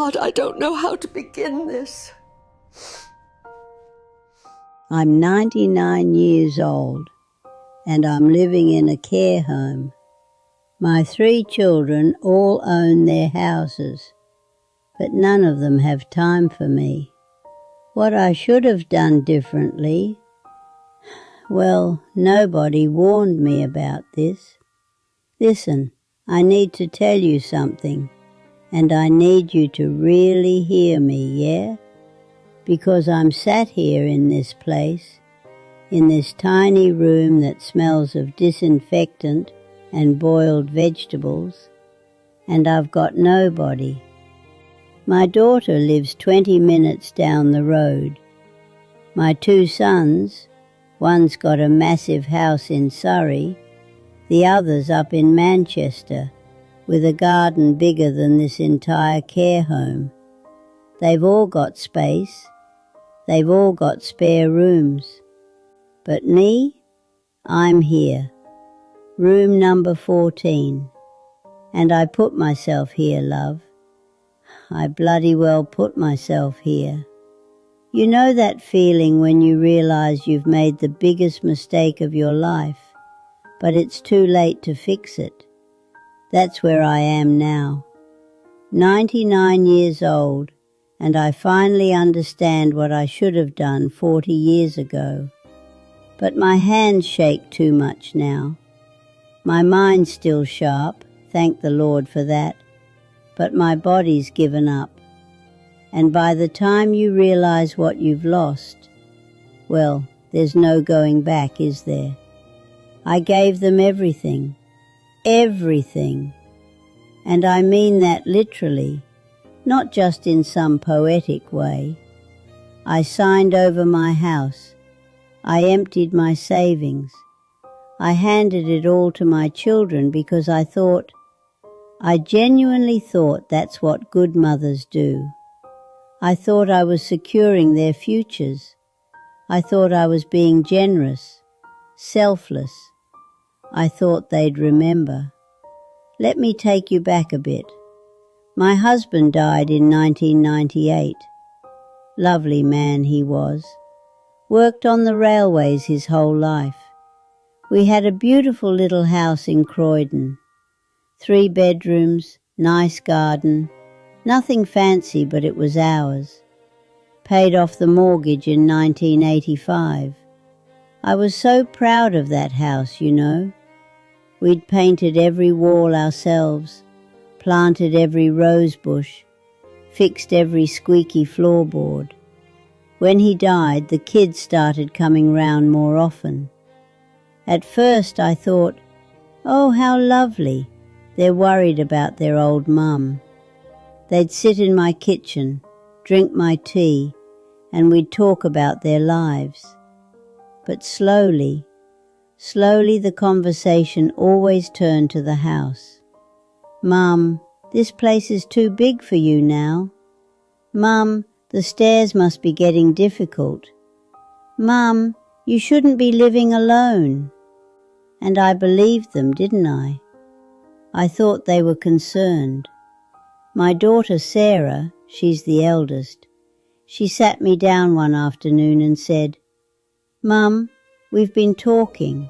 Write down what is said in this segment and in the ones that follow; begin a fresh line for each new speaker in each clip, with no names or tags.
God, I don't know how to begin this.
I'm 99 years old and I'm living in a care home. My 3 children all own their houses, but none of them have time for me. What I should have done differently, well, nobody warned me about this. Listen, I need to tell you something, and I need you to really hear me, yeah? Because I'm sat here in this place, in this tiny room that smells of disinfectant and boiled vegetables, and I've got nobody. My daughter lives 20 minutes down the road. My 2 sons, one's got a massive house in Surrey, the other's up in Manchester, with a garden bigger than this entire care home. They've all got space. They've all got spare rooms. But me, I'm here, room number 14. And I put myself here, love. I bloody well put myself here. You know that feeling when you realise you've made the biggest mistake of your life, but it's too late to fix it? That's where I am now. 99 years old, and I finally understand what I should have done 40 years ago. But my hands shake too much now. My mind's still sharp, thank the Lord for that, but my body's given up. And by the time you realise what you've lost, well, there's no going back, is there? I gave them everything. Everything. And I mean that literally, not just in some poetic way. I signed over my house. I emptied my savings. I handed it all to my children because I genuinely thought that's what good mothers do. I thought I was securing their futures. I thought I was being generous, selfless. I thought they'd remember. Let me take you back a bit. My husband died in 1998. Lovely man he was. Worked on the railways his whole life. We had a beautiful little house in Croydon. 3 bedrooms, nice garden. Nothing fancy, but it was ours. Paid off the mortgage in 1985. I was so proud of that house, you know. We'd painted every wall ourselves, planted every rose bush, fixed every squeaky floorboard. When he died, the kids started coming round more often. At first I thought, oh, how lovely, they're worried about their old mum. They'd sit in my kitchen, drink my tea, and we'd talk about their lives. But slowly the conversation always turned to the house. Mum, this place is too big for you now. Mum, the stairs must be getting difficult. Mum, you shouldn't be living alone. And I believed them, didn't I? I thought they were concerned. My daughter Sarah, she's the eldest, she sat me down one afternoon and said, Mum, we've been talking.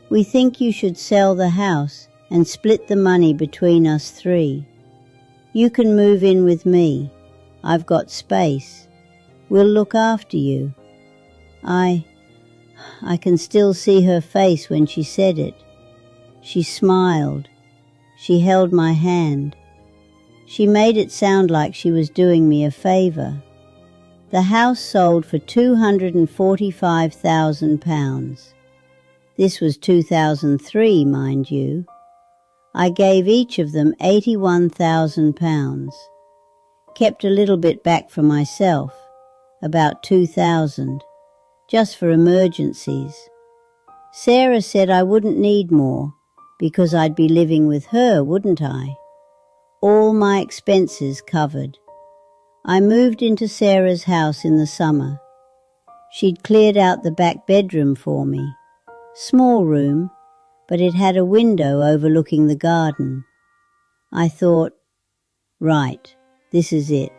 We think you should sell the house and split the money between us 3. You can move in with me. I've got space. We'll look after you. I can still see her face when she said it. She smiled. She held my hand. She made it sound like she was doing me a favour. The house sold for £245,000. This was 2003, mind you. I gave each of them £81,000. Kept a little bit back for myself, about £2,000, just for emergencies. Sarah said I wouldn't need more, because I'd be living with her, wouldn't I? All my expenses covered. I moved into Sarah's house in the summer. She'd cleared out the back bedroom for me. Small room, but it had a window overlooking the garden. I thought, right, This is it.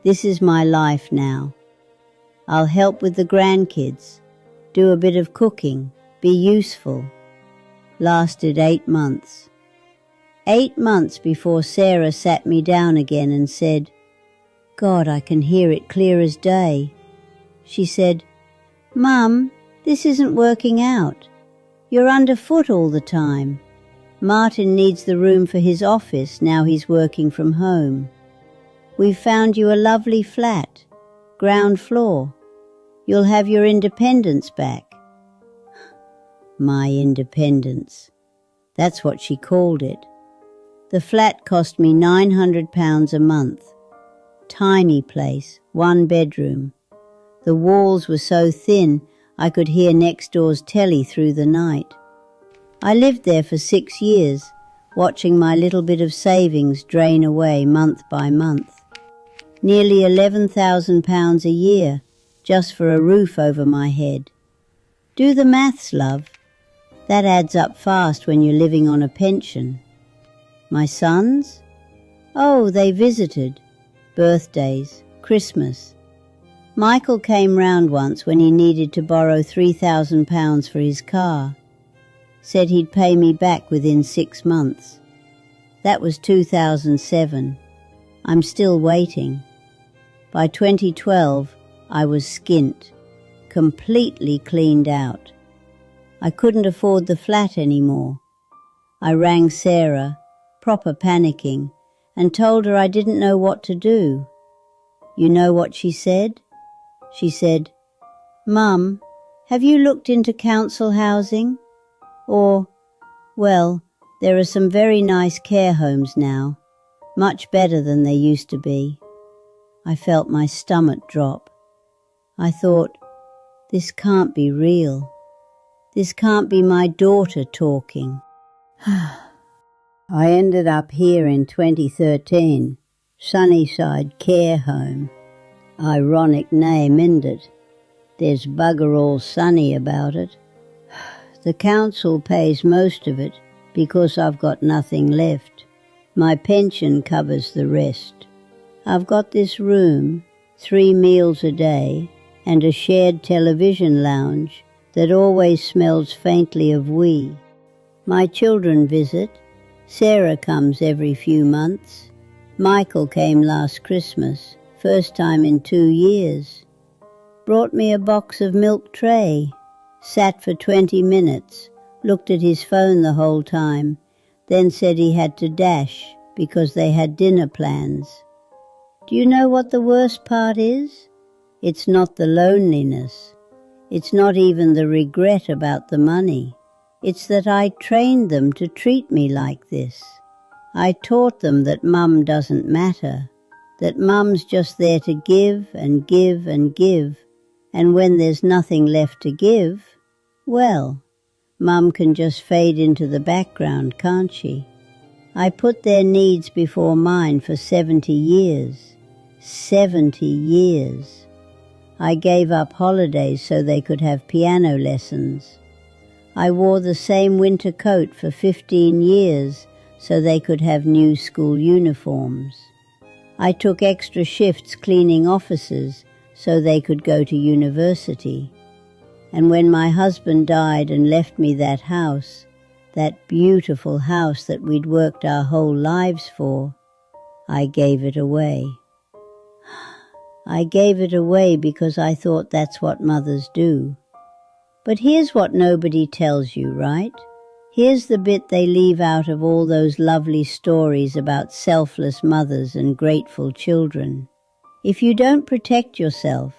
This is my life now. I'll help with the grandkids, do a bit of cooking, be useful. Lasted 8 months. 8 months before Sarah sat me down again and said, God, I can hear it clear as day. She said, Mum, this isn't working out. You're underfoot all the time. Martin needs the room for his office now he's working from home. We've found you a lovely flat, ground floor. You'll have your independence back. My independence. That's what she called it. The flat cost me £900 a month. Tiny place, 1 bedroom. The walls were so thin I could hear next door's telly through the night. I lived there for 6 years, watching my little bit of savings drain away month by month. Nearly £11,000 a year, just for a roof over my head. Do the maths, love. That adds up fast when you're living on a pension. My sons? Oh, they visited. Birthdays, Christmas. Michael came round once when he needed to borrow £3,000 for his car. Said he'd pay me back within 6 months. That was 2007. I'm still waiting. By 2012, I was skint, completely cleaned out. I couldn't afford the flat anymore. I rang Sarah, proper panicking, and told her I didn't know what to do. You know what she said? She said, Mum, have you looked into council housing? Or, well, there are some very nice care homes now, much better than they used to be. I felt my stomach drop. I thought, this can't be real. This can't be my daughter talking. I ended up here in 2013, Sunnyside Care Home. Ironic name, isn't it? There's bugger all sunny about it. The council pays most of it because I've got nothing left. My pension covers the rest. I've got this room, 3 meals a day, and a shared television lounge that always smells faintly of wee. My children visit. Sarah comes every few months. Michael came last Christmas, first time in 2 years. Brought me a box of milk tray. Sat for 20 minutes, looked at his phone the whole time, then said he had to dash because they had dinner plans. Do you know what the worst part is? It's not the loneliness. It's not even the regret about the money. It's that I trained them to treat me like this. I taught them that Mum doesn't matter, that Mum's just there to give and give and give, and when there's nothing left to give, well, Mum can just fade into the background, can't she? I put their needs before mine for 70 years. 70 years. I gave up holidays so they could have piano lessons. I wore the same winter coat for 15 years so they could have new school uniforms. I took extra shifts cleaning offices so they could go to university. And when my husband died and left me that house, that beautiful house that we'd worked our whole lives for, I gave it away. I gave it away because I thought that's what mothers do. But here's what nobody tells you, right? Here's the bit they leave out of all those lovely stories about selfless mothers and grateful children. If you don't protect yourself,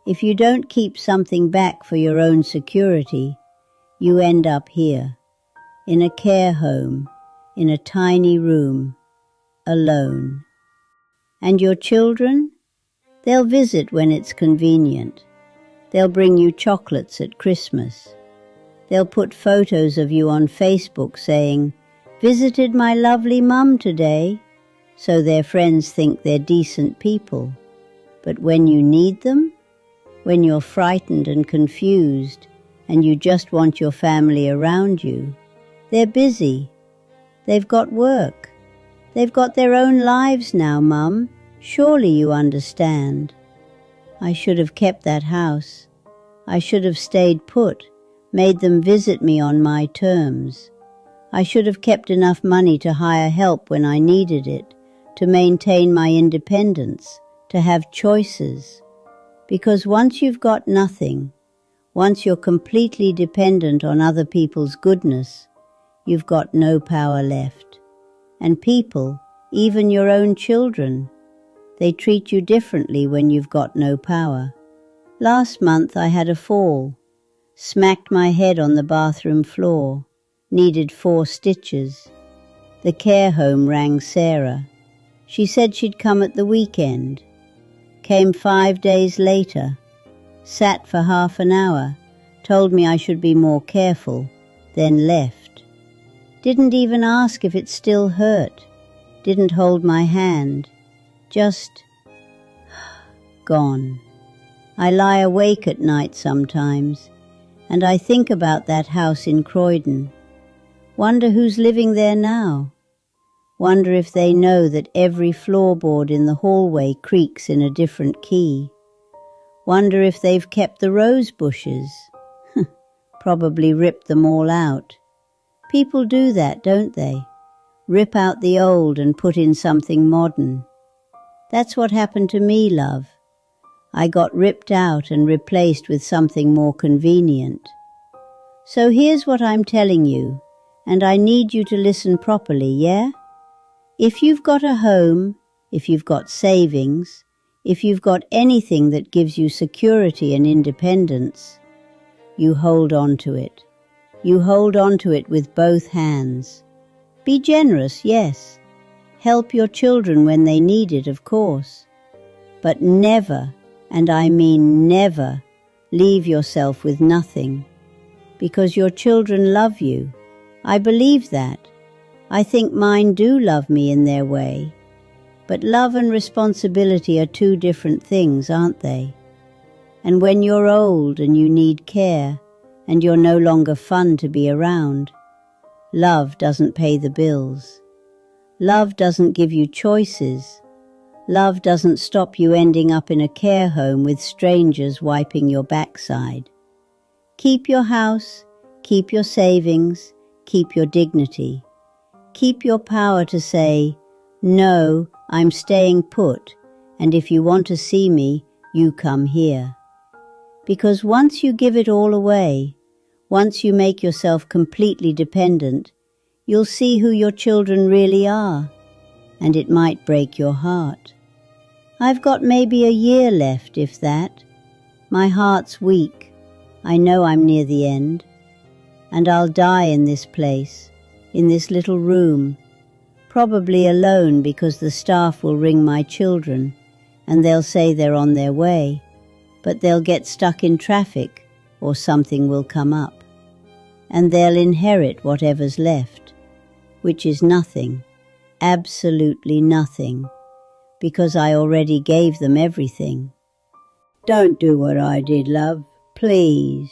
if you don't keep something back for your own security, you end up here, in a care home, in a tiny room, alone. And your children? They'll visit when it's convenient. They'll bring you chocolates at Christmas. They'll put photos of you on Facebook saying, "Visited my lovely mum today," so their friends think they're decent people. But when you need them, when you're frightened and confused and you just want your family around you, they're busy. They've got work. They've got their own lives now, Mum. Surely you understand. I should have kept that house. I should have stayed put, made them visit me on my terms. I should have kept enough money to hire help when I needed it, to maintain my independence, to have choices. Because once you've got nothing, once you're completely dependent on other people's goodness, you've got no power left. And people, even your own children, they treat you differently when you've got no power. Last month I had a fall, smacked my head on the bathroom floor, needed 4 stitches. The care home rang Sarah. She said she'd come at the weekend. Came 5 days later, sat for half an hour, told me I should be more careful, then left. Didn't even ask if it still hurt, didn't hold my hand, just gone. I lie awake at night sometimes, and I think about that house in Croydon. Wonder who's living there now. Wonder if they know that every floorboard in the hallway creaks in a different key. Wonder if they've kept the rose bushes. Probably ripped them all out. People do that, don't they? Rip out the old and put in something modern. That's what happened to me, love. I got ripped out and replaced with something more convenient. So here's what I'm telling you, and I need you to listen properly, yeah? If you've got a home, if you've got savings, if you've got anything that gives you security and independence, you hold on to it. You hold on to it with both hands. Be generous, yes. Help your children when they need it, of course. But never, and I mean never, leave yourself with nothing. Because your children love you. I believe that. I think mine do love me in their way. But love and responsibility are 2 different things, aren't they? And when you're old and you need care, and you're no longer fun to be around, love doesn't pay the bills. Love doesn't give you choices. Love doesn't stop you ending up in a care home with strangers wiping your backside. Keep your house, keep your savings, keep your dignity. Keep your power to say, no, I'm staying put, and if you want to see me, you come here. Because once you give it all away, once you make yourself completely dependent, you'll see who your children really are, and it might break your heart. I've got maybe a year left, if that. My heart's weak. I know I'm near the end. And I'll die in this place, in this little room, probably alone because the staff will ring my children and they'll say they're on their way, but they'll get stuck in traffic or something will come up, and they'll inherit whatever's left, which is nothing, absolutely nothing, because I already gave them everything. Don't do what I did, love, please.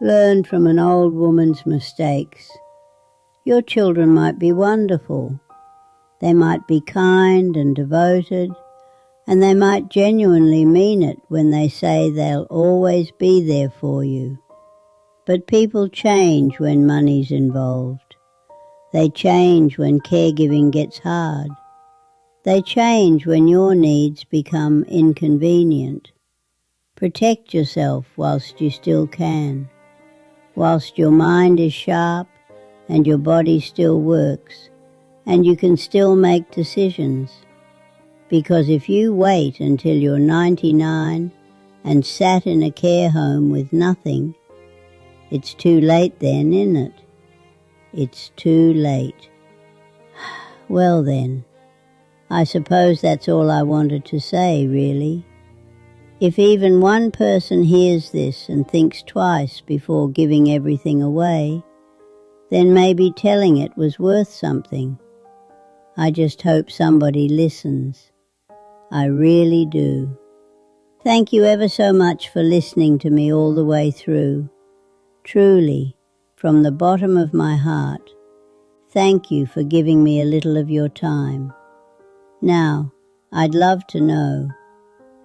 Learn from an old woman's mistakes. Your children might be wonderful. They might be kind and devoted, and they might genuinely mean it when they say they'll always be there for you. But people change when money's involved. They change when caregiving gets hard. They change when your needs become inconvenient. Protect yourself whilst you still can, whilst your mind is sharp and your body still works, and you can still make decisions. Because if you wait until you're 99 and sat in a care home with nothing, it's too late then, isn't it? It's too late. Well then, I suppose that's all I wanted to say, really. If even one person hears this and thinks twice before giving everything away, then maybe telling it was worth something. I just hope somebody listens. I really do. Thank you ever so much for listening to me all the way through. Truly, from the bottom of my heart, thank you for giving me a little of your time. Now, I'd love to know.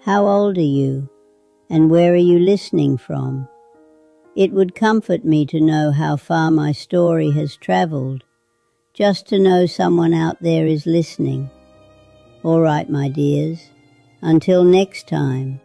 How old are you, and where are you listening from? It would comfort me to know how far my story has travelled, just to know someone out there is listening. All right, my dears, until next time.